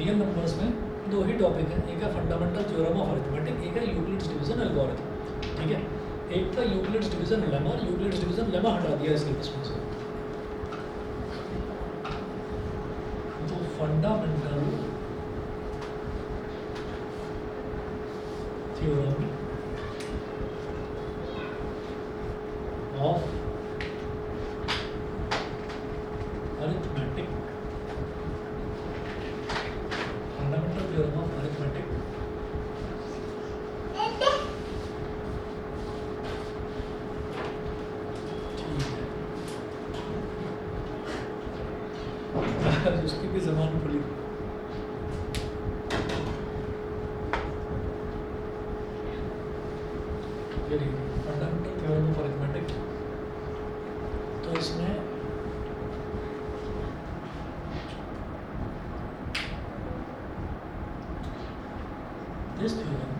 Real numbers में दो ही topic है, एक है फंडामेंटल थ्योरम ऑफ अरिथमेटिक, एक है यूक्लिड्स डिवीजन एल्गोरिथम। ठीक है, एक था Euclid's division lemma, Euclid's division lemma हटा दिया इसके इसमें से। तो fundamental theorem of arithmetic, fundamental theorem of arithmetic उसकी भी जबान खुली। फंडामेंटल थ्योरम ऑफ अरिथमेटिक, तो इसमें this theorem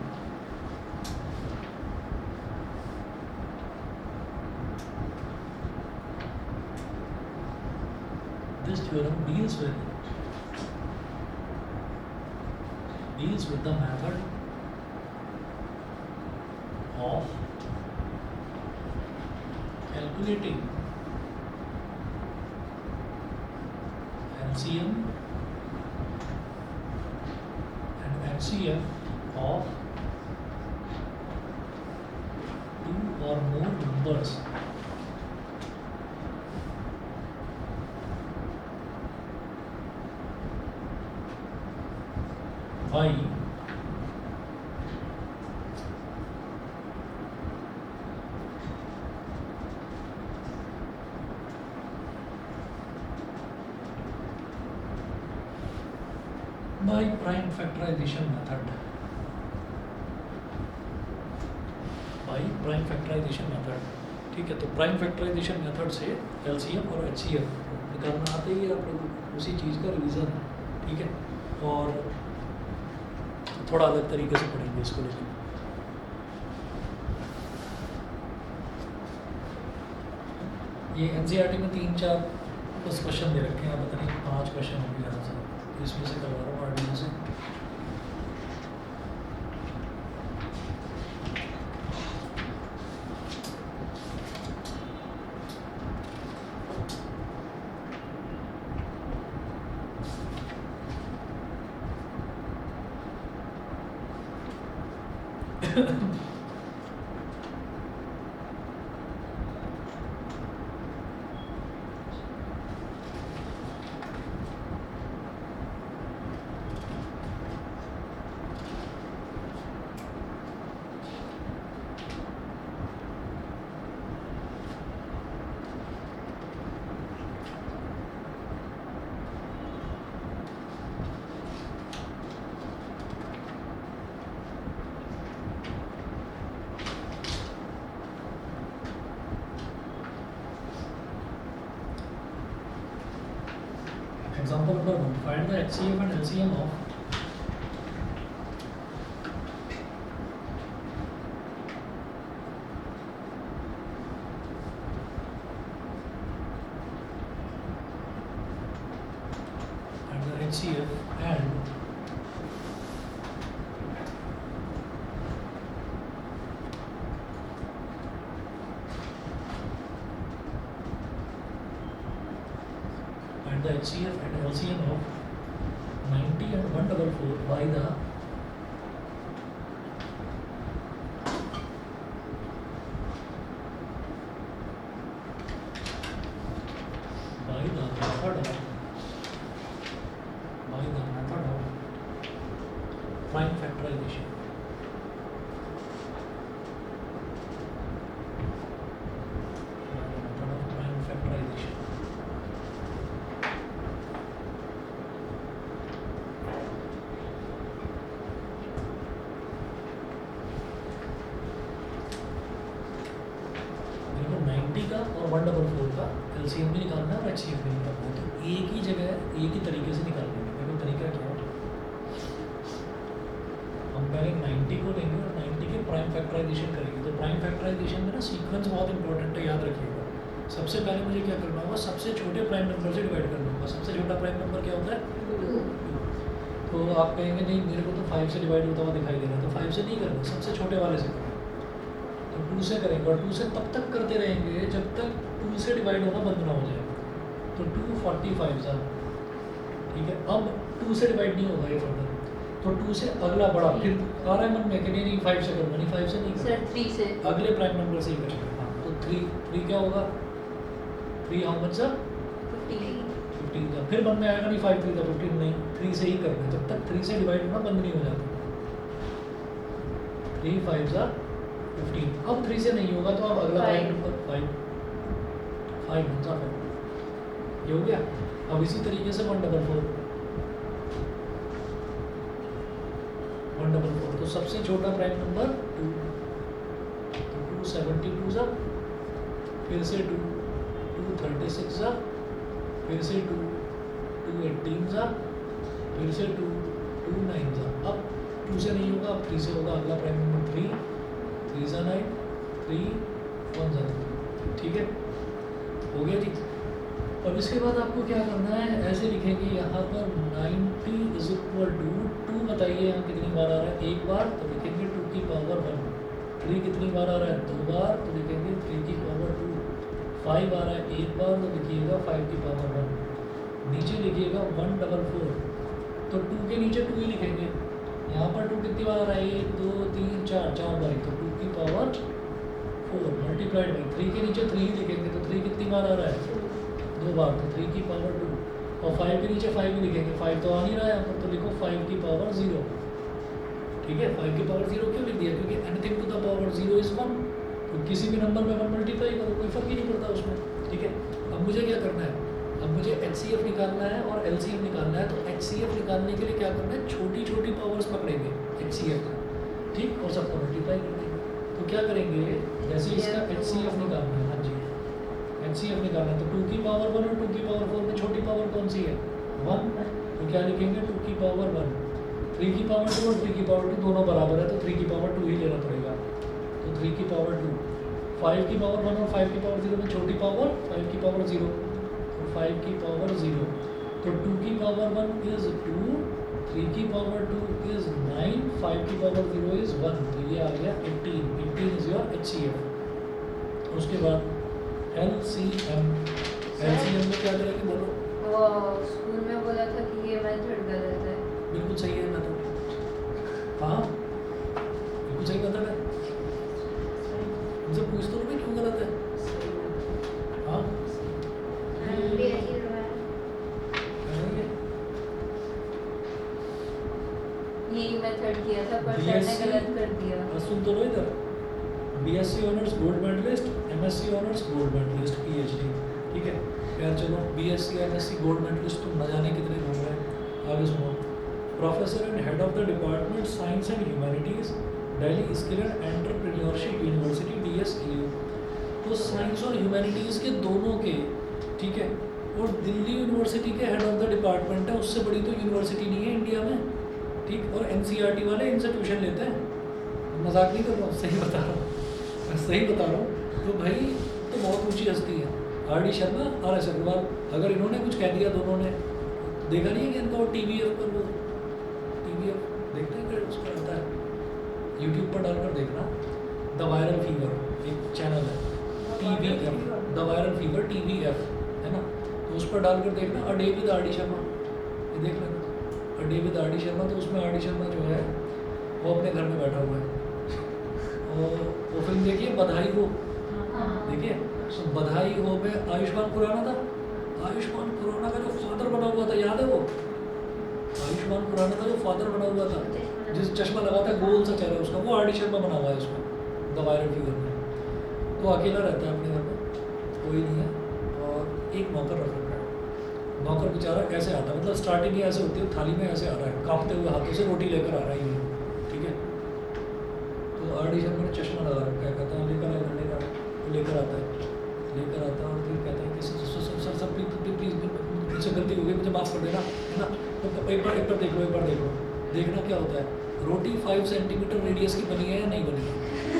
deals with the method of calculating LCM and HCF of two or more numbers by prime factorization method, by prime factorization method। ठीक है, तो prime factorisation method से LCM और HCF निकालना आते ही आप लोग उसी चीज़ का रिवीजन है। ठीक है, और थोड़ा अलग तरीके से पढ़ेंगे इसको लेकर। ये NCERT में 3-4 बस क्वेश्चन दे रखे हैं, पता नहीं 5 क्वेश्चन हो गए आराम से, इसमें से करवा रहा हूँ आर्डिनो से। Example number 1, find the HCF and LCM of HCF and the HCF and LCM of 90 and 144 by the method of prime factorization। और 144 का LCM भी निकालना है और HCF भी निकालना है, तो एक ही जगह एक ही तरीके से निकालना है। देखो तरीका क्या है, हम पहले 90 को लेंगे और 90 के प्राइम फैक्टराइजेशन करेंगे। तो प्राइम फैक्टराइजेशन में ना सीक्वेंस बहुत इंपॉर्टेंट है, याद रखिएगा। सबसे पहले मुझे क्या करना होगा, सबसे छोटे प्राइम नंबर से डिवाइड करना होगा। सबसे छोटा प्राइम नंबर क्या होता है? 2। तो तो आप कहेंगे नहीं मेरे को तो 5 से डिवाइड होता हुआ दिखाई दे रहा है, तो 5 से नहीं करना, सबसे छोटे वाले से करें। तो 2 से करेंगे और 2 से तब तक करते रहेंगे जब तक 2 से डिवाइड होना बंद ना हो जाए। तो 245 ठीक है। अब 2 से डिवाइड नहीं होगा ये फर्दर, तो 2 से अगला बड़ा फिर आ रहा है मन में कि नहीं 5 से करूँगा, नहीं 5 से नहीं सर 3 से अगले प्राइम नंबर से ही करेंगे। हाँ तो 3 क्या होगा, 3 हाउ मच सर 15 का। फिर मन में आएगा नहीं 5 3 का 15, नहीं 3 से ही करना है, जब तक 3 से डिवाइड होना बंद नहीं हो जाता। 3 5 जा 15। अब 3 से नहीं होगा तो अब अगला प्राइम नंबर 5 जा 5 ये हो गया। अब इसी तरीके से 144 तो सबसे छोटा प्राइम नंबर 2, तो 272 जा, फिर से 236 जा, फिर से 218 जा, फिर से 229 जा। अब 2 से नहीं होगा, अब 3 से होगा अगला प्राइम नंबर 3 3 जा 9 3 1 जा 2। ठीक है, हो गया जी। अब इसके बाद आपको क्या करना है, ऐसे लिखेंगे यहाँ पर 90 इज इक्वल टू 2 बताइए यहाँ कितनी बार आ रहा है, एक बार तो लिखेंगे 2 की पावर 1। 3 कितनी बार आ रहा है, 2 बार तो लिखेंगे 3 की पावर 2। 5 आ रहा है एक बार तो लिखिएगा 5 की पावर 1। नीचे लिखिएगा 144, तो 2 के नीचे 2 ही लिखेंगे। यहाँ पर 2 कितनी बार आ रहा है, 1 2 3 4 बार, तो 2 की पावर 4 मल्टीप्लाइड बाई 3 के नीचे 3 ही लिखेंगे, तो 3 कितनी बार आ रहा है 2 बार, तो 3 की पावर 2। और 5 के नीचे 5 ही लिखेंगे, 5 तो आ नहीं रहा है यहाँ पर, तो लिखो 5 की पावर 0। ठीक है, 5 की पावर 0 क्यों लिख दिया, क्योंकि anything to the power 0 is 1, तो किसी भी नंबर में 1 मल्टीप्लाई करो कोई फर्क ही नहीं पड़ता उसमें। ठीक है, अब मुझे क्या करना है, अब मुझे HCF निकालना है और LCM निकालना है। तो HCF निकालने के लिए क्या करना है, छोटी छोटी पावर्स पकड़ेंगे HCF का, ठीक, और सबको मल्टीप्लाई कर देंगे। तो क्या करेंगे, जैसे इसका HCF निकालना है, हाँ जी HCF निकालना है, तो 2 की पावर 1 और 2 की पावर 4 में छोटी पावर कौन सी है 1, तो क्या लिखेंगे 2 की पावर 1। 3 की पावर 2 और 3 की पावर 2 दोनों बराबर है, तो 3 की पावर 2 ही लेना पड़ेगा, तो 3 की पावर 2। 5 की पावर 1 और 5 की पावर 0 में छोटी पावर 5 की पावर 0, तो 5 की पावर 0, तो 2 की पावर 1 इज 2, 3 की पावर 2 इज 9, 5 की पावर 0 इज 1, तो ये आ गया 18 इज योर HCF। उसके बाद LCM में क्या करेंगे बोलो, वो स्कूल में बोला था कि ये मेथड गलत है। बिल्कुल सही है मेथड, हाँ बिल्कुल सही मेथड है। उनसे पूछ तो लो क्यों गलत है, हाँ यही मेथड किया था पर सर ने गलत कर दिया। सुन तो लो इधर, BSc honours gold medallist, MSc honours gold medallist, PhD। ठीक है यार, चलो BSc MSc गोल्ड मेडलिस्ट तुम न जाने कितने लोग हैं, आगे सुनो। Professor and head of the department science and humanities, Delhi skill and entrepreneurship university DSEU। तो साइंस और ह्यूमैनिटीज़ के दोनों के, ठीक है, और दिल्ली यूनिवर्सिटी के हेड ऑफ द डिपार्टमेंट है, उससे बड़ी तो यूनिवर्सिटी नहीं है इंडिया में, ठीक। और NCERT वाले इनसे ट्यूशन लेते हैं, मजाक नहीं कर रहा हूँ, सही बता रहा हूँ, मैं सही बता रहा हूँ। तो भाई तो बहुत ऊंची हस्ती है, RD शर्मा, RS अग्रवाल। अगर इन्होंने कुछ कह दिया, दोनों ने देखा नहीं है कि इनका वो TVF पर, वो TVF देखते हैं, उस पर आता है यूट्यूब पर डालकर देखना, द वायरल फीवर एक चैनल है, TVF the viral fever TVF है ना, तो उस पर डालकर देखना, a day with RD Sharma, ये देख लेना, a day with RD Sharma. तो उसमें RD शर्मा जो है वो अपने घर में बैठा हुआ है, और वो फिल्म देखिए बधाई हो, देखिए तो बधाई हो में आयुष्मान खुराना था, आयुष्मान खुराना का जो फादर बना हुआ था, याद है वो आयुष्मान खुराना का जो फादर बना हुआ था, जिस चश्मा लगाता है गोल सा चेहरा उसका, वो RD शर्मा बना हुआ है उसमें द वायरल फीवर में। तो अकेला रहता है अपने घर में, कोई नहीं है, और एक नौकर रख रखा है। नौकर बेचारा कैसे आता है, मतलब स्टार्टिंग ही ऐसे होती है, थाली में ऐसे आ रहा है, कांपते हुए हाथों से रोटी लेकर आ रहा है ये, ठीक है। तो RD शर्मा ने चश्मा लगा रखा है, कहता है लेकर आए, लेकर आता है, लेकर आता है, और फिर कहता है कि सर प्लीज मुझसे गलती हो गई, मुझे माफ़ कर देना, है ना। तो एक बार देख लो, देखना क्या होता है, रोटी 5 सेंटीमीटर रेडियस की बनी है या नहीं बनी है,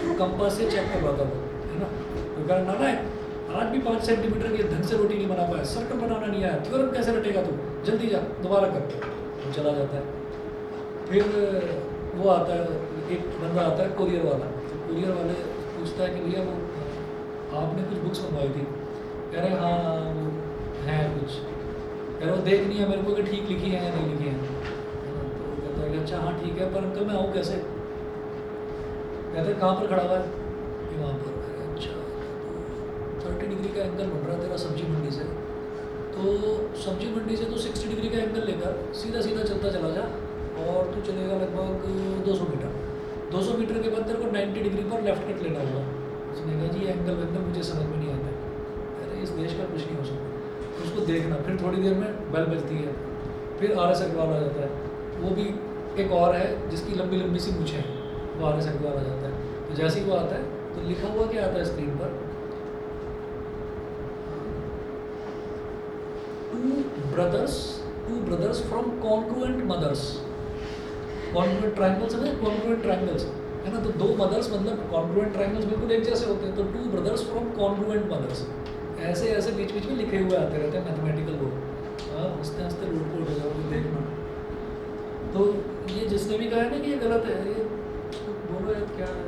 तो कंपास से चेक करवाता वो, है ना। तो कह नाना है आज भी 5 सेंटीमीटर की ढंग से रोटी नहीं बना पाया, सर्कल बनाना नहीं आया, थ्योरम कैसे रटेगा तू, जल्दी जा दोबारा कर, वो चला जाता है। फिर वो आता है, एक बंदा आता है कुरियर वाला, तो कुरियर वाले पूछता है कि भैया वो आपने कुछ बुक्स मंगवाई थी, कह रहे हाँ वो है कुछ, कह रहे वो देखनी है मेरे को कि ठीक लिखी है या नहीं लिखी है। तो कहता है कि अच्छा हाँ ठीक है, पर अंकल मैं आऊँ कैसे? कहते हैं कहाँ पर खड़ा हुआ है? कि वहाँ पर। अच्छा, तो 30 डिग्री का एंगल बन रहा है तेरा सब्जी मंडी से, तो सब्जी मंडी से तो 60 डिग्री का एंगल लेकर सीधा सीधा चलता चला जा, और तू चलेगा लगभग 200 मीटर। 200 मीटर के बाद तेरे को 90 डिग्री पर लेफ्ट कट लेना होगा। उसने कहा जी एंगल वेंगल मुझे समझ में नहीं आता। अरे इस देश का कुछ नहीं हो सकता, तो उसको देखना। फिर थोड़ी देर में बेल बजती है, फिर RS अग्रवाल आ जाता है, वो भी एक और है जिसकी लंबी लंबी सी मूछें हैं, वो RS अग्रवाल आ जाता है। तो जैसे ही वो आता है तो लिखा हुआ क्या आता है स्क्रीन पर? Two brothers from congruent mothers. Congruent triangles है ना, कॉन्ग्रुएंट ट्रायंगल्स है ना, तो दो मदर्स मतलब कॉन्ग्रुएंट ट्रायंगल्स बिल्कुल एक जैसे होते हैं, तो 2 ब्रदर्स फ्रॉम कॉन्ग्रुएंट मदर्स। ऐसे ऐसे बीच बीच में लिखे हुए आते रहते हैं मैथमेटिकल वर्ड। हाँ, हंसते हंसते लूटपोट हो जाओगे, देखना। तो ये जिसने भी कहा है ना कि ये गलत है, ये बोलो यार क्या है।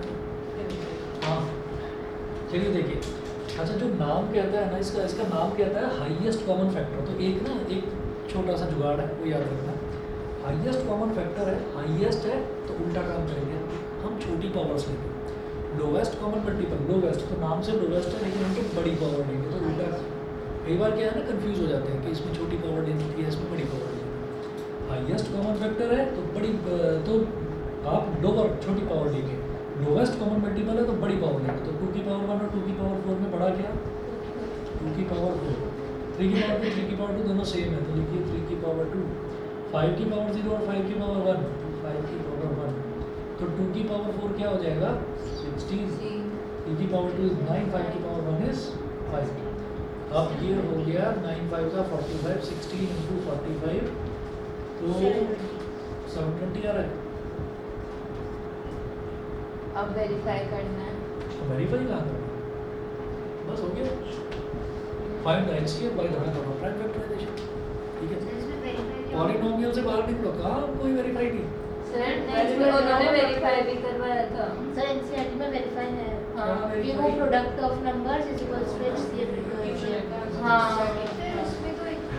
हाँ चलिए देखिए, अच्छा जो नाम कहता है ना, इसका नाम कहता है हाईएस्ट कॉमन फैक्टर। तो एक ना एक छोटा सा जुगाड़ है, वो याद रखना। हाईएस्ट कॉमन फैक्टर है, हाईएस्ट है तो उल्टा काम करेंगे हम, छोटी पावर्स लेंगे। लोवेस्ट कॉमन मल्टीपल, लोवेस्ट तो नाम से लोवेस्ट है लेकिन उनके बड़ी पावर लेंगे, तो उल्टा। कई बार क्या है ना, कंफ्यूज हो जाते हैं कि इसमें छोटी पावर लेनी थी या इसमें बड़ी पावर लेनी थी। हाईएस्ट कॉमन फैक्टर है तो बड़ी, तो आप लोअर छोटी पावर लेंगे। लोवेस्ट कॉमन मल्टीपल है तो बड़ी पावर लेंगे। तो 2 की पावर 1 और 2 की पावर 4 में बड़ा क्या? 2 की पावर 4। 3 की पावर 2, 3 की पावर 2 दोनों सेम है, तो लिखिए 3 की पावर 2। 5 की पावर 0 और 5 की पावर 1, 5 की पावर 1। तो 2 की पावर 4 क्या हो जाएगा? 16। 3 की पावर 2 इज 9, 5 की पावर 1 इज 5। अब ये हो गया 9 5 का 45, 16 इंटू 45 तो 720 आ रहा है। अब वेरीफाई करना है। वेरीफाई कहाँ करना है? बस हो गया। Find the HCF by the method of prime factorisation. ठीक है, पॉलिनोमियल से बाहर निकलो, कहाँ कोई वेरीफाई नहीं। सर नेक्स्ट में उन्होंने वेरीफाई भी करवाया था। सर एनसीईआरटी में वेरीफाई है हाँ, कि वो product of numbers is equals to HCF into HCF। हाँ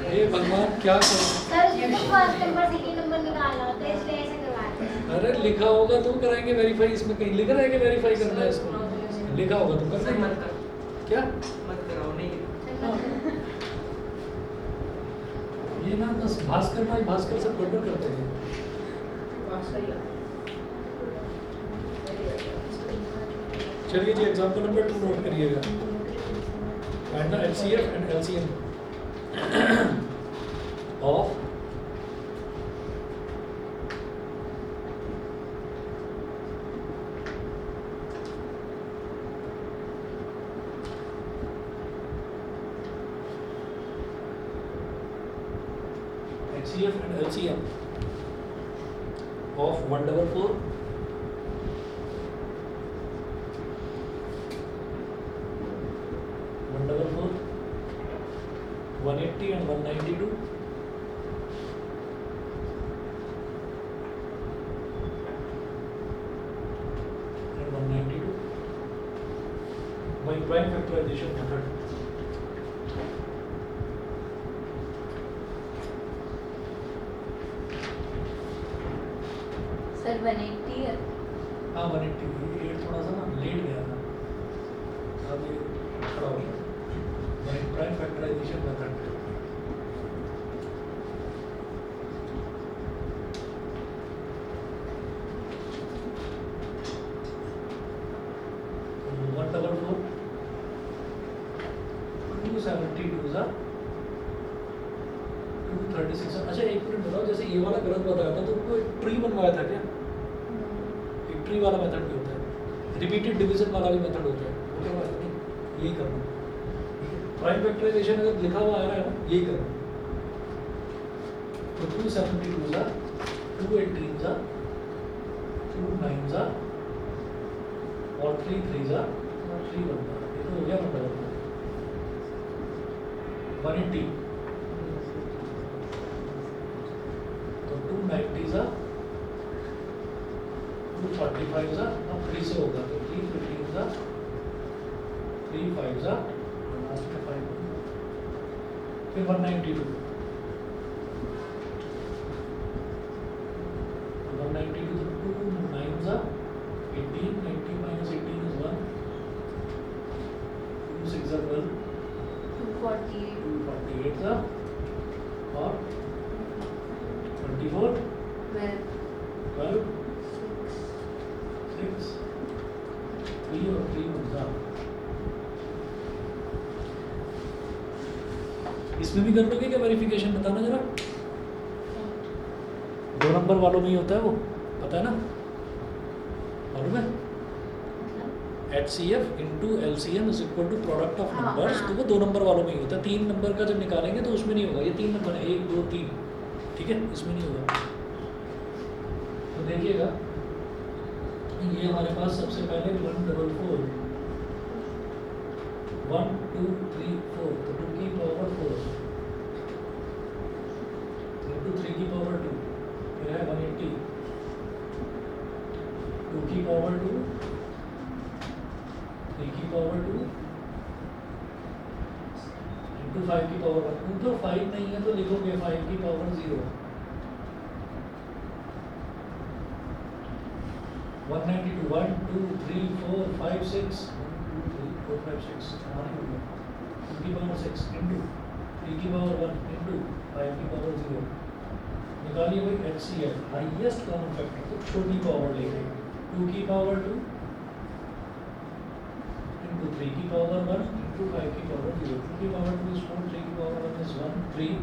ये भगवान क्या करो। सर ये तो फर्स्ट नंबर सेकंड नंबर निकालना होता है, इसलिए ऐसे करवाते हैं। अरे लिखा होगा तो कराएंगे वेरीफाई, इसमें कहीं लिखा रहेगा वेरीफाई करना है इसको, लिखा होगा तो कर देंगे। क्या मत कराओ, नहीं ये ना बस भास्कर भाई, भास्कर सब गड़बड़ करते हैं। चलिए जी एग्जांपल नंबर 2 नोट करिएगा। Find the HCF and LCM of HCF and LCM of 144, 180 and 192, and 192 by prime factorization method. Sir 180 है। हाँ 180, ये थोड़ा सा ना लेट गया था, अब ये खड़ा हो गया। Prime factorisation method. One double 272 सा 236। अच्छा एक मिनट बताओ, जैसे ये वाला गलत बताया था तो उनको एक ट्री बनवाया था क्या? एक ट्री वाला मेथड भी होता है, रिपीटेड डिवीजन वाला भी मेथड होता है, वो क्या बात नहीं, यही करना। प्राइम फैक्टराइजेशन अगर लिखा हुआ आ रहा है ना, यही करना। तो 272 सा 218 सा 29 सा और 33 सा और 31 सा, ये तो हो गया मतलब 180। तो 290 सा 45 जा, अब 3 से होगा तो 3 15 जा, 3 5 जा, लास्ट में 5, फिर 192, 192 तो 2 9 जा, 18, 90 minus 18 is 1, 2 6 जा 12, 248 248 जा, और 24, 12, 6, 3 और 3 जा। इसमें भी कर लोगे क्या वेरिफिकेशन, बताना जरा। 2 नंबर वालों में ही होता है वो, पता है ना, मालूम है। HCF into LCM is equal to product of हाँ, नंबर्स, हाँ। तो वो 2 नंबर वालों में ही होता है। 3 नंबर का जब निकालेंगे तो उसमें नहीं होगा, ये 3 नंबर है, 1 2 3, ठीक है, इसमें नहीं होगा। तो देखिएगा ये हमारे पास सबसे पहले 144, 1 2 3 4, तो 2 की पावर 4 इंटू 3 की पावर 2, फिर है 180, 2 की पावर 2, 3 की पावर 2 इंटू 5 की पावर 1, तो 5 नहीं है तो लिखोगे 5 की पावर 0, 192, 1 2 3 4 5 6, 1 2 3 4 5 6, हमारी हो गया 2 की पावर 6 इंटू 3 की पावर 1 इंटू 5 की पावर 0, निकालिए भाई HCF हाईएस्ट कॉमन फैक्टर, तो छोटी पावर लेंगे 2 की पावर 2 इंटू 3 की पावर 1 इंटू 5 की पावर 0, 2 की पावर 2 is 4, 3 की पावर 1 is 1, 3,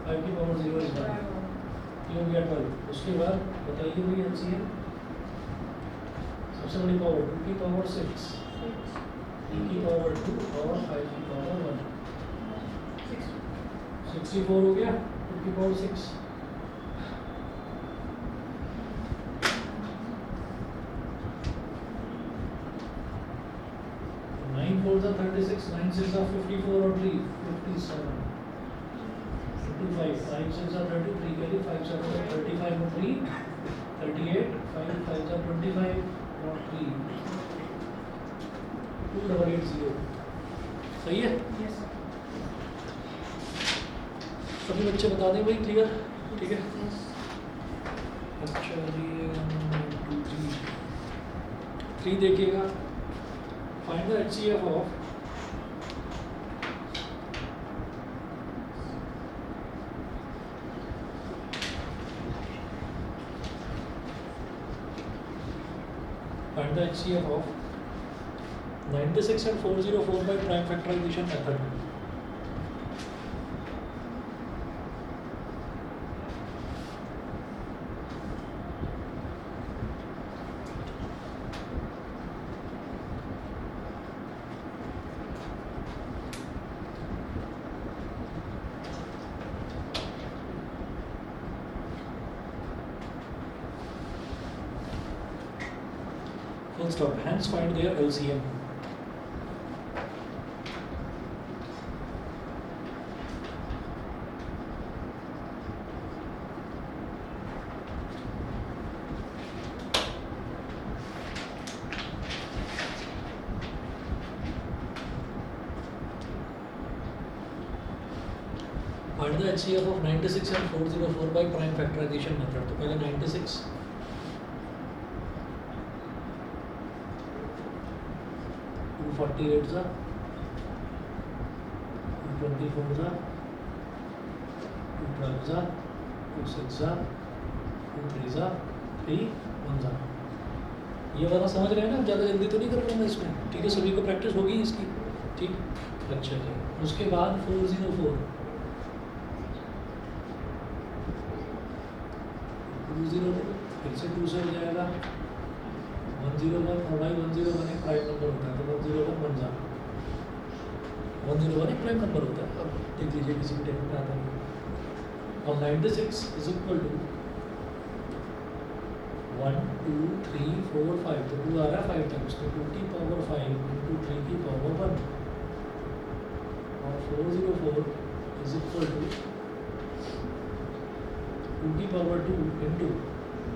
5 की पावर 0 is 1, ये हो गया 12। उसके बाद बताइए भाई HCF सबसे बड़ी पावर 2 की पावर 6, 3 की पावर 2 और 5 की पावर 1, 64 हो गया, 2 की पावर 6, 9 4 जा 36, 9 6 जा 54 और 3 57 into 5, 5 6 जा 33 के लिए 5 7 जा 35 और 3 38, 5 5 जा 25 और 3 2880, सही है। सभी बच्चे बता दें भाई, क्लियर, ठीक है। अच्छा जी 2 3 देखिएगा, find the HCF of HCF of 96 and 404 by prime factorization method. Full stop. Hence find their LCM. Find the HCF of 96 and 404 by prime factorization method. तो पहले 96 248 जा 224 जा 212 जा 26 जा 23 जा 3 1 जा। ये वाला समझ रहे हैं ना, ज़्यादा जल्दी तो नहीं कर रहा मैं इसमें, ठीक है, सभी को प्रैक्टिस होगी इसकी, ठीक। अच्छा जी, उसके बाद 404 2 फिर से 2 से हो जाएगा 101, और भाई 101 एक प्राइम नंबर होता है, तो 101 बन जा 101 एक प्राइम नंबर होता है। अब देख लीजिए किसी भी टेबल में आता है। और 96 इज इक्वल टू 1 2 3 4 5, तो 2 आ रहा है 5 टाइम्स, तो 2 की पावर 5 इंटू 3 की पावर 1, और 404 इज इक्वल टू 2 की पावर 2 इंटू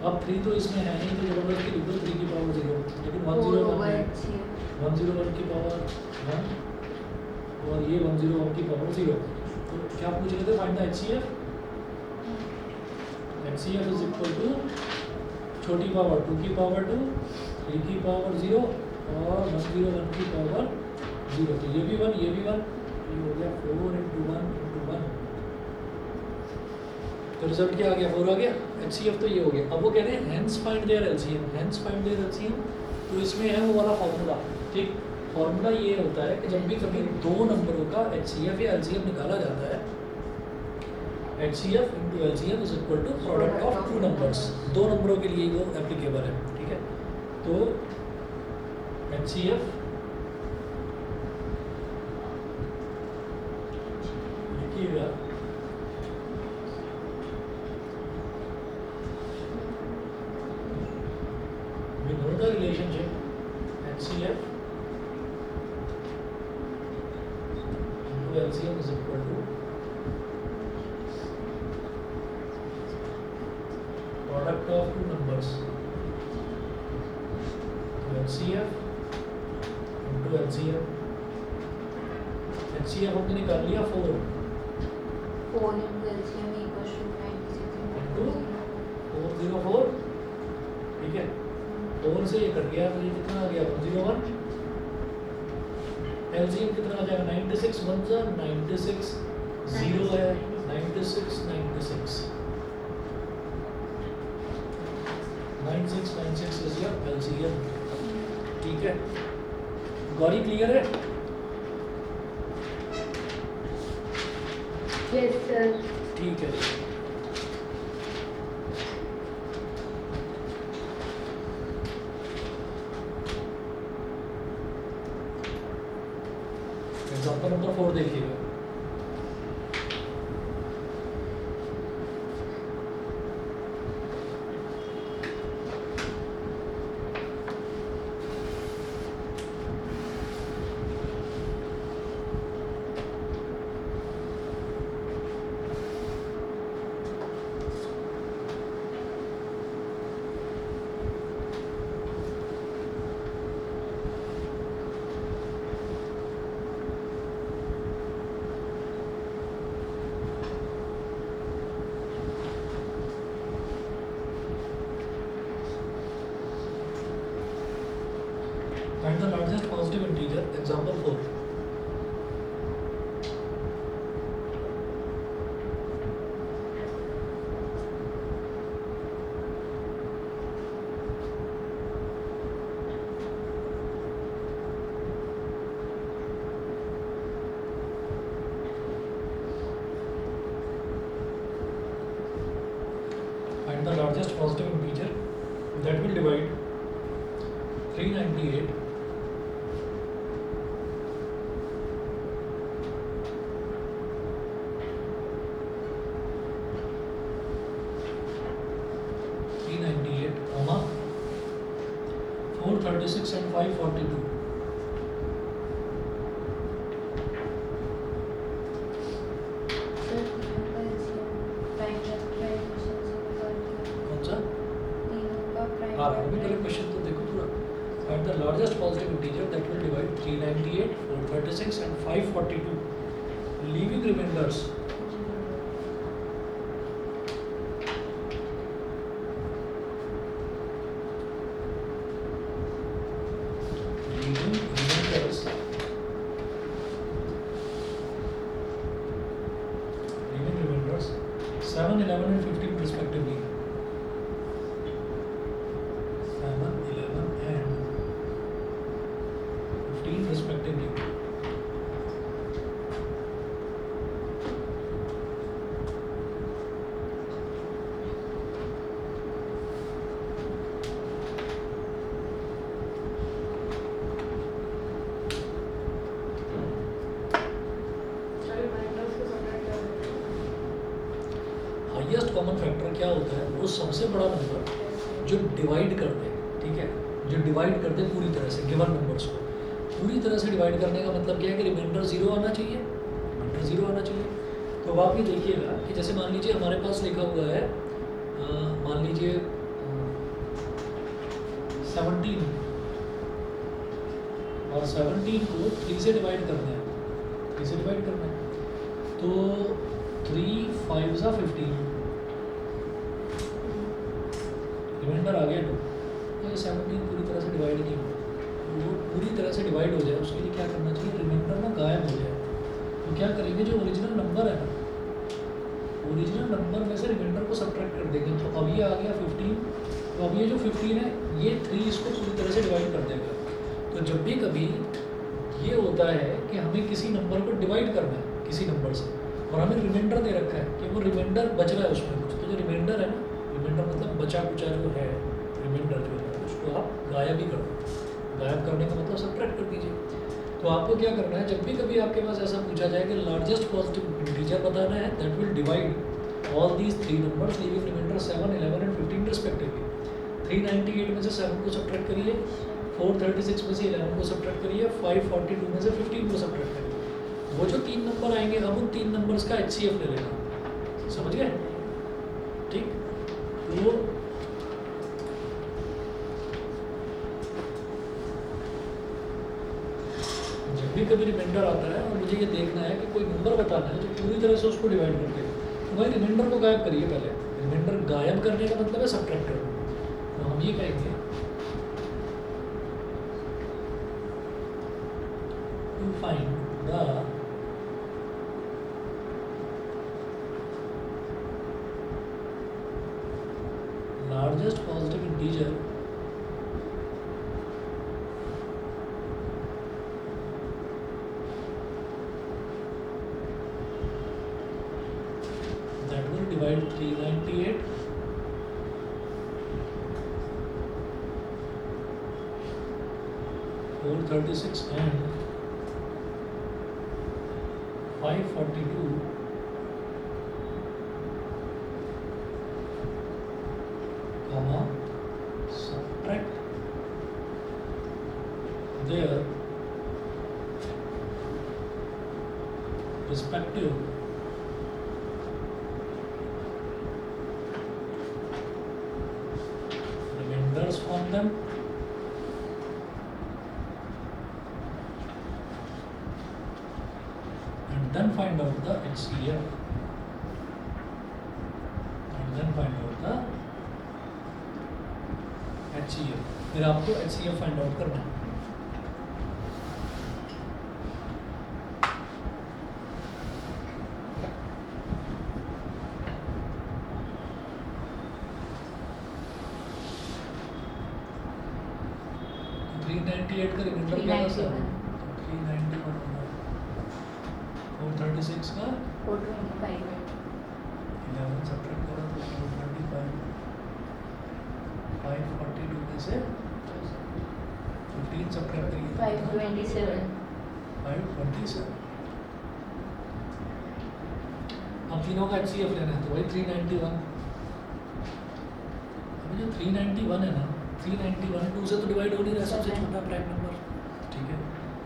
अब 3 तो इसमें है नहीं तो जबरदस्ती लिख दो 3 की पावर 0, लेकिन 101 है, 101 की पावर 1 और ये 101 की पावर 0। तो क्या पूछ रहे थे, find the HCF। HCF is equal to छोटी पावर 2 की पावर 2, 3 की पावर 0 और 101 की पावर 0। तो ये भी 1, ये भी 1, ये हो गया 4 × 1 × 1। तो रिजल्ट क्या आ गया, 4 आ गया। HCF तो ये हो गया। अब वो कह रहे हैं hence find their LCM, hence find their LCM। तो इसमें है वो वाला फॉर्मूला, ठीक। फॉर्मूला ये होता है कि जब भी कभी दो नंबरों का HCF या LCM निकाला जाता है, HCF × LCM is equal to product of two numbers. दो नंबरों के लिए वो एप्लीकेबल है, ठीक है। तो HCF लिखिएगा, we know the relationship HCF × LCM is equal to product of two numbers, HCF × LCM। HCF हमने निकाल लिया 4 into 404, ठीक है। 4 से ये कट गया तो ये कितना आ गया 101। LCM कितना आ जाएगा 96, 1 जा 96, 0 है 96, 96, 9696 इज योर LCM, ठीक है। गौरी क्लियर है? Yes sir. ठीक है। एग्जाम्पल नंबर 4 देखिएगा। Find the largest positive integer, example 4. Find the largest positive integer that will divide 398 comma 436 and 542. कौन सा? हाँ अभी पहले क्वेश्चन तो देखो पूरा। Find the largest positive integer that will divide 398, 436 and 542, leaving remainders. Leaving remainders 7, 11 and 15 respectively. 7, 11 and 15 respectively. Highest common factor क्या होता है? वो सबसे बड़ा नंबर जो डिवाइड कर दे, ठीक है, जो डिवाइड कर दे पूरी तरह से गिवन नंबर्स को। पूरी तरह से डिवाइड करने का मतलब क्या है कि रिमाइंडर 0 आना चाहिए, रिमाइंडर 0 आना चाहिए। तो अब आप ये देखिएगा कि जैसे मान लीजिए हमारे पास लिखा हुआ है, मान लीजिए 17 और 17 को 3 से डिवाइड करना है, 3 से डिवाइड करना है, तो 3 5 सा 15, रिमाइंडर आ गया 2। तो ये 17 पूरी तरह से डिवाइड नहीं हुआ, वो पूरी तरह से डिवाइड हो जाए उसके लिए क्या करना चाहिए, रिमाइंडर ना गायब हो जाए। तो क्या करेंगे, जो ओरिजिनल नंबर है ना, ओरिजिनल नंबर में से रिमाइंडर को सब्ट्रैक्ट कर देंगे। तो अब ये आ गया 15, तो अब ये जो 15 है ये 3 इसको पूरी तरह से डिवाइड कर देगा। तो जब भी कभी ये होता है कि हमें किसी नंबर को डिवाइड करना है किसी नंबर से और हमें रिमाइंडर दे रखा है कि वो रिमाइंडर बच रहा है उसमें कुछ, तो जो रिमाइंडर है ना, रिमाइंडर मतलब बचा कुचा जो है, रिमाइंडर जो है उसको आप गायब ही कर दो। गायब करने का मतलब सब्ट्रैक्ट कर दीजिए। तो आपको क्या करना है, जब भी कभी आपके पास ऐसा पूछा जाए कि लार्जेस्ट पॉजिटिव इंटीजर बताना है, that will divide all these 3 numbers leaving reminder 7, 11 and 15 respectively. 398 में से 7 को सब्ट्रैक्ट करिए, 436 में से 11 को सब्ट्रैक्ट करिए, 542 में से 15 को सब्ट्रैक्ट करिए। वो जो 3 नंबर आएंगे, अब उन 3 नंबर्स का HCF ले लेना। समझ गए? ठीक। तो जब भी कभी रिमाइंडर आता है और मुझे ये देखना है कि कोई नंबर बताना है तो पूरी तरह से उसको डिवाइड करके, तो भाई रिमाइंडर को गायब करिए पहले। रिमाइंडर गायब करने का मतलब है सब्ट्रैक्ट करना। तो हम ये कहेंगे to find the largest positive integer that will divide 398 436 and 542, comma, subtract their respective remainders from them, and then find out the HCF, and then find out the HCF। फिर आपको HCF फाइंड आउट करना है। तो 398 का reminder क्या था sir? 391 436 का 425 11 subtract करो तो 425, 542 में से 15 सब्ट्रैक्ट करिए 527 527। अब तीनों का HCF लेना है तो वही 391। अभी जो 391 है ना, 391 2 से तो डिवाइड हो नहीं रहा, सबसे छोटा प्राइम नंबर। ठीक है,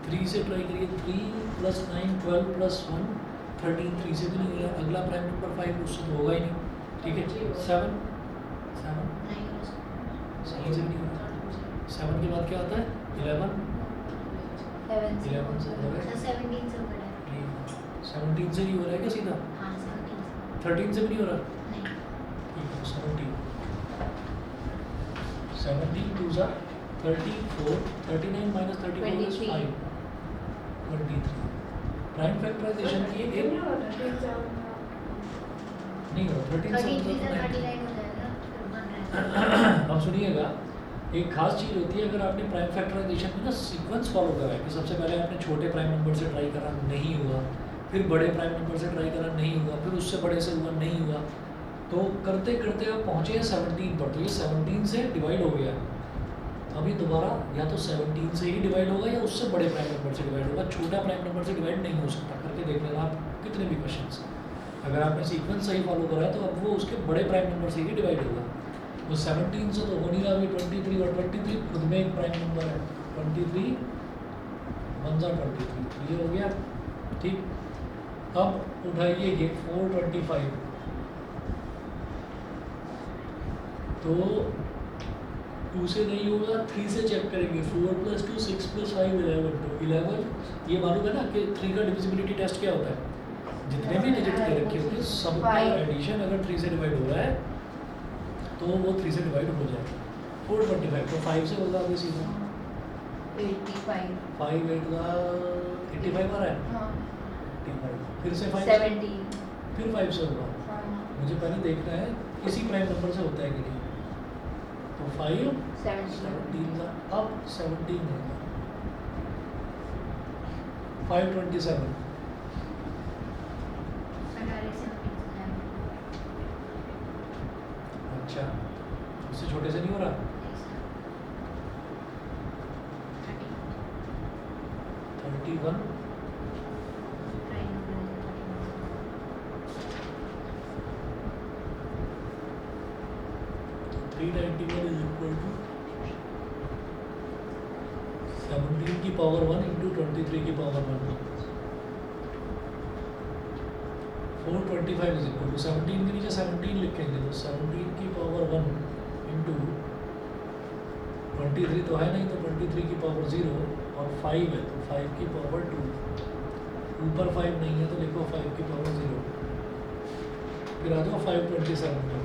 3 से ट्राई करिए, 3 + 9 12 + 1 13, 3 से भी नहीं हो रहा। अगला प्राइम नंबर 5, उससे तो होगा ही नहीं। ठीक है, 7 7 से भी नहीं हो रहा। 7 के बाद क्या आता है? 11 11 से हो रहा है, 17 से बड़ा है। 17 से नहीं हो रहा है क्या सीधा? हाँ 17 से 13 से भी नहीं हो रहा। नहीं। ठीक है, 17 17 2 सा 34, 39 - 34 is 5 23। प्राइम फैक्टराइजेशन की एक नहीं हो रहा, 13 से 33 से 39 39 हो जाएगा, फिर बन रहा है। अब सुनिएगा, एक खास चीज़ होती है, अगर आपने प्राइम फैक्टराइजेशन में ना सीक्वेंस फॉलो करा है कि सबसे पहले आपने छोटे प्राइम नंबर से ट्राई करा, नहीं हुआ, फिर बड़े प्राइम नंबर से ट्राई करा, नहीं हुआ, फिर उससे बड़े से हुआ, नहीं हुआ, तो करते करते आप पहुँचे हैं 17 पर। तो ये 17 से डिवाइड हो गया। अभी दोबारा या तो 17 से ही डिवाइड होगा या उससे बड़े प्राइम नंबर से डिवाइड होगा। छोटा प्राइम नंबर से डिवाइड नहीं हो सकता। करके देख लेना आप कितने भी क्वेश्चंस। अगर आपने सीक्वेंस सही फॉलो करा है तो अब वो उसके बड़े प्राइम नंबर से ही डिवाइड होगा। तो 17 से तो हो नहीं रहा अभी 23, और 23 खुद में एक प्राइम नंबर है। 23 1 सा 23, ये हो गया। ठीक, अब उठाइए ये 425, तो 2 से नहीं होगा, 3 से चेक करेंगे। 4 + 2 6 + 5 11 तो 11। ये मालूम है ना कि 3 का डिविजिबिलिटी टेस्ट क्या होता है, जितने भी डिजिट दे रखे होंगे सबका एडिशन अगर 3 से डिवाइड हो रहा है तो वो 3 से डिवाइड हो जाएगा। 425 तो 5 से होगा अभी सीधा 85 5 8 का 85 आ रहा है। हाँ 85 फिर से 5 17 फिर 5 से होगा। हाँ मुझे पहले देखना है इसी प्राइम नंबर से होता है कि नहीं। तो 5 17 का अब 17 होगा 527 अच्छा उससे छोटे से नहीं हो रहा। 31 391 is equal to 17 की पावर 1 इंटू 23 की पावर 1। 425 इज इक्वल टू 17 के नीचे 17 लिखेंगे तो 17 की पावर 1 इंटू 23 तो है नहीं तो 23 की पावर 0 और 5 है तो 5 की पावर 2। ऊपर 5 नहीं है तो लिखो 5 की पावर 0। फिर आ जाओ 527 में।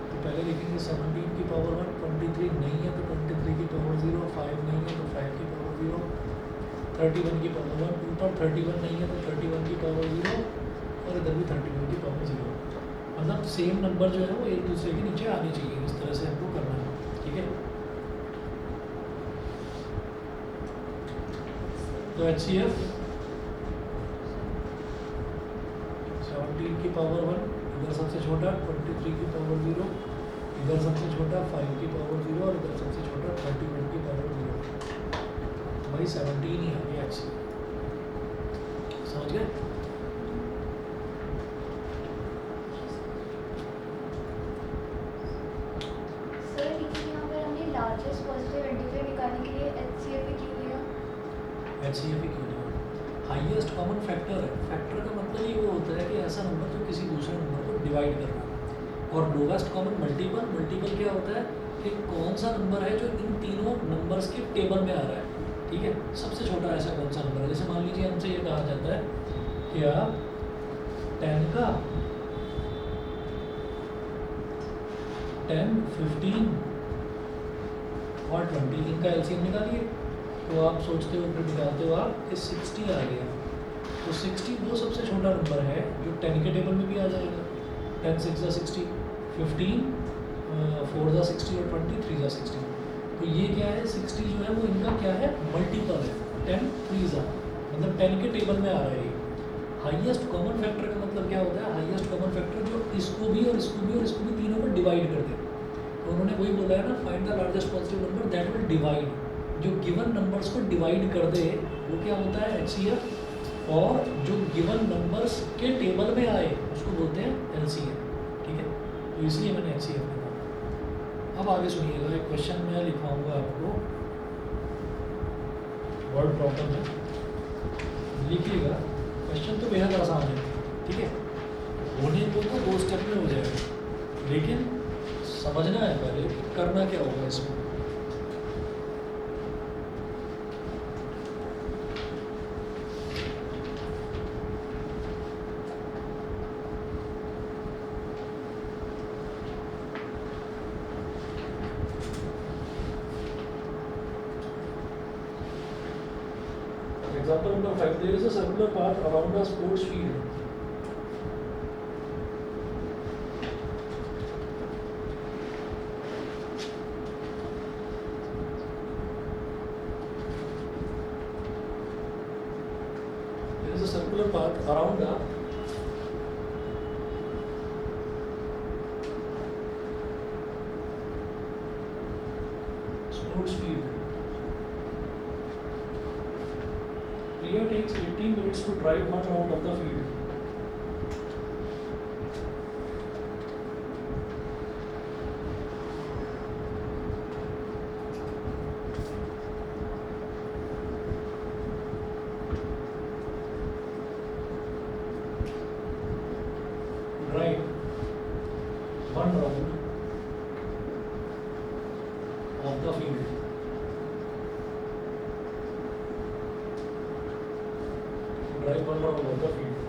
तो पहले लिखेंगे 17 की पावर 1 23 नहीं है तो 23 की पावर 0 5 नहीं है तो 5 की पावर 0 31 की पावर 1 ऊपर 31 नहीं है तो 31 की पावर 0 और इधर भी 31 की पावर 0। मतलब सेम नंबर जो है वो एक दूसरे के नीचे आनी चाहिए, इस तरह से हमको करना है। ठीक है तो HCF 17 की पावर 1 इधर सबसे छोटा 23 की पावर 0 इधर सबसे छोटा 5 की पावर 0 और इधर सबसे छोटा 31 की पावर 0। भाई 17 ही आ गया HCF। समझ गए। सर लेकिन यहाँ पर हमने लार्जेस्ट पॉजिटिव इंटीजर निकालने के लिए HCF ही क्यों लिया? HCF ही क्यों नहीं हाईएस्ट कॉमन फैक्टर है। फैक्टर का मतलब ही वो होता है कि ऐसा नंबर जो किसी दूसरे नंबर को डिवाइड करना। और लोवेस्ट कॉमन मल्टीपल, मल्टीपल क्या होता है कि कौन सा नंबर है जो इन तीनों नंबर्स के टेबल में आ रहा है। ठीक है सबसे छोटा ऐसा कौन सा नंबर है, जैसे मान लीजिए हमसे ये कहा जाता है कि आप 10 का 10 15 और 20 इनका एलसीएम निकालिए। तो आप सोचते हो फिर निकालते हो आप कि 60 आ गया। तो 60 वो सबसे छोटा नंबर है जो 10 के टेबल में भी आ जाएगा। 10 6 ज़ा 60 15 4 ज़ा 60 और 20 3 ज़ा 60। तो ये क्या है 60 जो है वो इनका क्या है मल्टीपल है। 10 3 ज़ा मतलब 10 के टेबल में आ रहा है ये। हाईएस्ट कॉमन फैक्टर का मतलब क्या होता है, हाईएस्ट कॉमन फैक्टर जो इसको भी और इसको भी और इसको भी तीनों को डिवाइड कर दे। तो उन्होंने वही बोला है ना find the largest positive number that will divide. जो गिवन नंबर्स को डिवाइड कर दे वो क्या होता है HCF। और जो गिवन नंबर्स के टेबल में आए उसको बोलते हैं LCM। ठीक है तो इसलिए मैंने HCF लिखा। अब आगे सुनिएगा एक क्वेश्चन मैं लिखवाऊंगा आपको वर्ड प्रॉब्लम में। लिखिएगा क्वेश्चन तो बेहद आसान है। ठीक है होने को तो 2 स्टेप में हो जाएगा लेकिन समझना है पहले करना क्या होगा इसमें। Example number 5, there is a circular path around a sports field. There is a circular path around a sports field. Priya takes 18 minutes to drive one round of the field. Drive one round of the field, drive 1 log of the field,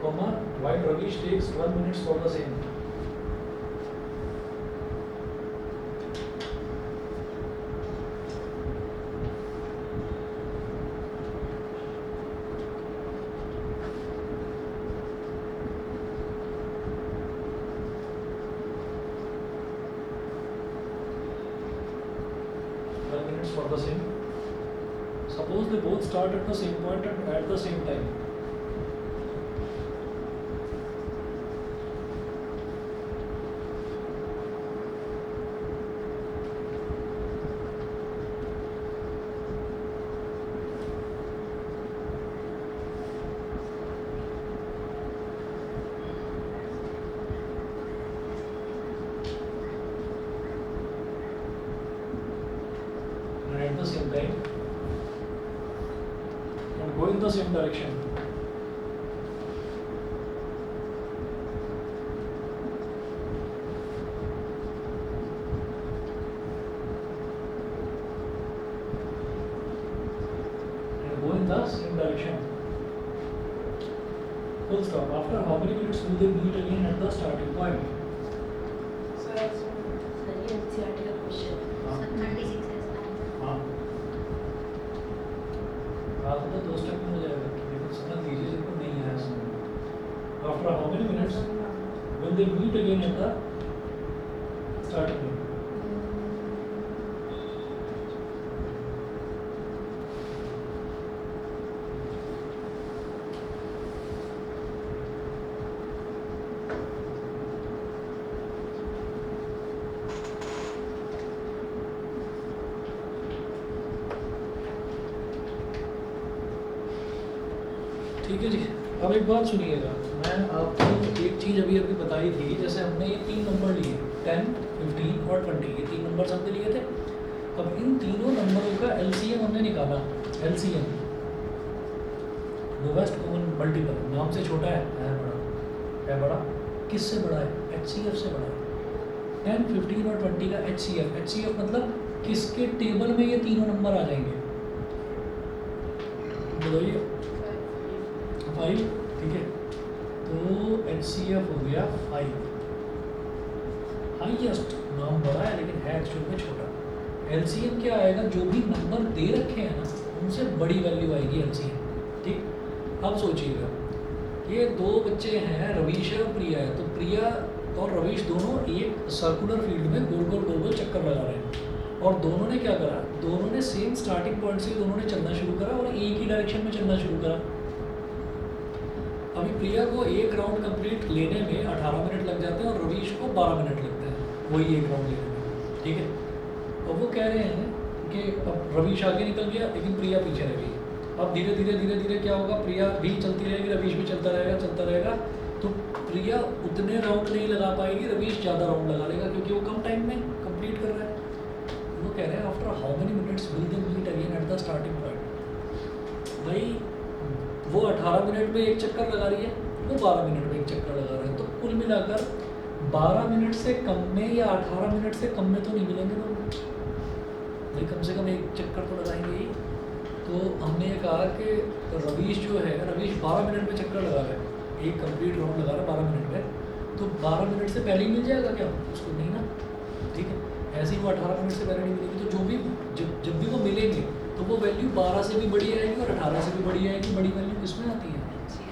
comma while Ravish takes 12 minutes for the same. For the same. Suppose they both start at the same point and at the same time. At the same time and go in the same direction. And go in the same direction. Full stop. After how many minutes will they meet again at the starting point? Sir ये NCERT का question हाँ। 36 है हाँ, आप तो 2 step में हो जाएगा, लेकिन समझ लीजिए जिनको नहीं आया समझ। After how many minutes will they meet again at the starting point? ठीक है जी, अब एक बात सुनिएगा, मैं आपको एक चीज़ अभी अभी बताई थी, जैसे हमने ये 3 नंबर लिए 10, 15 और 20, ये 3 नंबर हमने लिए थे। अब इन तीनों नंबरों का एलसीएम हमने निकाला। एलसीएम लोवेस्ट कॉमन मल्टीपल, नाम से छोटा है बड़ा, है बड़ा, किससे बड़ा है? एचसीएफ से बड़ा है। 10, 15 और 20 का एचसीएफ, एचसीएफ मतलब किसके टेबल में ये तीनों नंबर आ जाएंगे? बताइए। 5, ठीक है, तो एचसीएफ हो गया 5। हाईएस्ट नाम बड़ा है लेकिन है एक्चुअल में छोटा। एलसीएम क्या आएगा? जो भी नंबर दे रखे हैं ना उनसे बड़ी वैल्यू आएगी एलसीएम। ठीक, अब सोचिएगा, ये 2 बच्चे हैं, रवीश है और प्रिया है। तो प्रिया और रवीश दोनों एक सर्कुलर फील्ड में गोल गोल गोल गोल चक्कर लगा रहे हैं, और दोनों ने क्या करा? दोनों ने सेम स्टार्टिंग पॉइंट से दोनों ने चलना शुरू करा और एक ही डायरेक्शन में चलना शुरू करा। अभी प्रिया को एक राउंड कंप्लीट लेने में 18 मिनट लग जाते हैं और रवीश को 12 मिनट लगते हैं वही एक राउंड लेने में। ठीक है, और वो कह रहे हैं कि अब रवीश आगे निकल गया लेकिन प्रिया पीछे रह गई। अब धीरे धीरे धीरे धीरे क्या होगा? प्रिया भी चलती रहेगी, रवीश भी चलता रहेगा। तो प्रिया उतने राउंड नहीं लगा पाएगी, रवीश ज़्यादा राउंड लगा लेगा क्योंकि वो कम टाइम में कंप्लीट कर रहा है। वो कह रहे हैं after how many minutes will they meet again at the starting point. भाई वो 18 मिनट में एक चक्कर लगा रही है, वो 12 मिनट में एक चक्कर लगा रहा है, तो कुल मिलाकर 12 मिनट से कम में या 18 मिनट से कम में तो नहीं मिलेंगे दोनों भाई, कम से कम एक चक्कर तो लगाएंगे ही। तो हमने ये कहा कि रवीश जो है, रवीश 12 मिनट में चक्कर लगा रहा है, एक कंप्लीट राउंड लगा रहा है 12 मिनट में, तो 12 मिनट से पहले ही मिल जाएगा क्या उसको? नहीं ना। ठीक है, ऐसे ही वो 18 मिनट से पहले नहीं मिलेगी। तो जो भी जब भी वो मिलेंगे तो वो वैल्यू 12 से भी बड़ी आएगी और 18 से भी बड़ी आएगी। बड़ी वैल्यू किसमें आती है?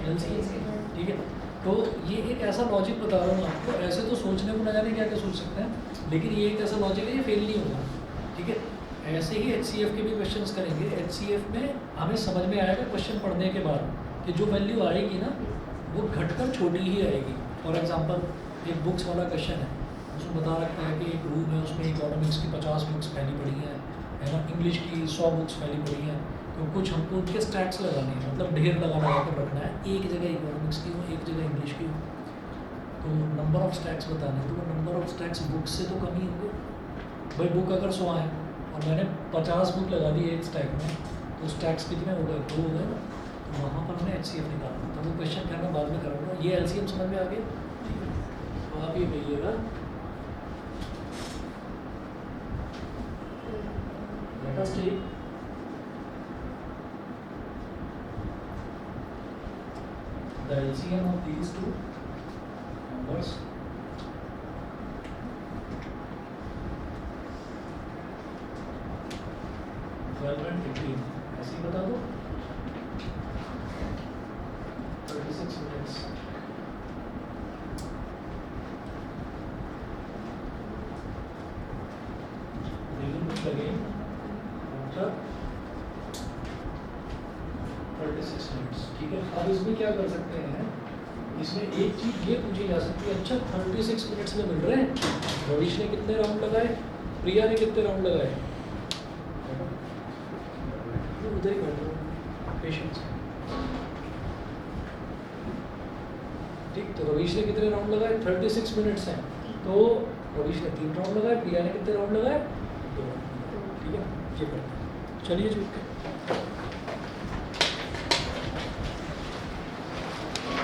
एलसीएम से। ठीक है, तो ये एक ऐसा लॉजिक बता रहा हूँ आपको। ऐसे तो सोचने को न जाने क्या क्या सोच सकते हैं, लेकिन ये एक ऐसा लॉजिक है, ये फेल नहीं होगा। ठीक है, ऐसे ही एचसीएफ के भी क्वेश्चंस करेंगे। एचसीएफ में हमें समझ में आएगा क्वेश्चन पढ़ने के बाद कि जो वैल्यू आएगी ना वो घटकर छोटी ही आएगी। फॉर एग्जांपल एक बुक्स वाला क्वेश्चन है, उसमें बता रखा है कि एक रूम है, उसमें इकोनॉमिक्स की 50 बुक्स फैली पड़ी हैं, है ना, इंग्लिश की 100 बुक्स फैली पड़ी हैं। तो कुछ हमको उनके स्टैक्स लगाने हैं, मतलब ढेर लगा कर रखना है, एक जगह इकोनॉमिक्स की हो, एक जगह इंग्लिश की हो। तो नंबर ऑफ स्टैक्स बताने हैं, तो वो नंबर ऑफ स्टैक्स बुक्स से तो कम ही होंगे। भाई बुक अगर 100 है और मैंने 50 बुक लगा दी एक स्टैक में, तो स्टैक्स कितने हो गए? 2 हो गए ना। तो वहाँ पर हमें एचसीएफ निकालना। तो वो क्वेश्चन करना बाद में करूँगा। ये एलसीएम समझ में आ गया? ठीक है, तो आप ये कहिएगा Let us take the LCM of these two numbers. And 15 ऐसे ही बता दो 36 मिनट्स again after 36 मिनट्स। ठीक है, अब इसमें क्या कर सकते हैं, इसमें एक चीज ये पूछी जा सकती है, अच्छा 36 मिनट्स में मिल रहे हैं, रवीश ने कितने राउंड लगाए, प्रिया ने कितने राउंड लगाए, उधर ही बैठो पेशेंस। ठीक, तो रवीश ने कितने राउंड लगाए, 36 मिनट्स हैं, तो रवीश ने 3 राउंड लगाए, प्रिया ने कितने राउंड लगाए, 2 राउंड। ठीक है, ये करते हैं। चलिए जी, ओके।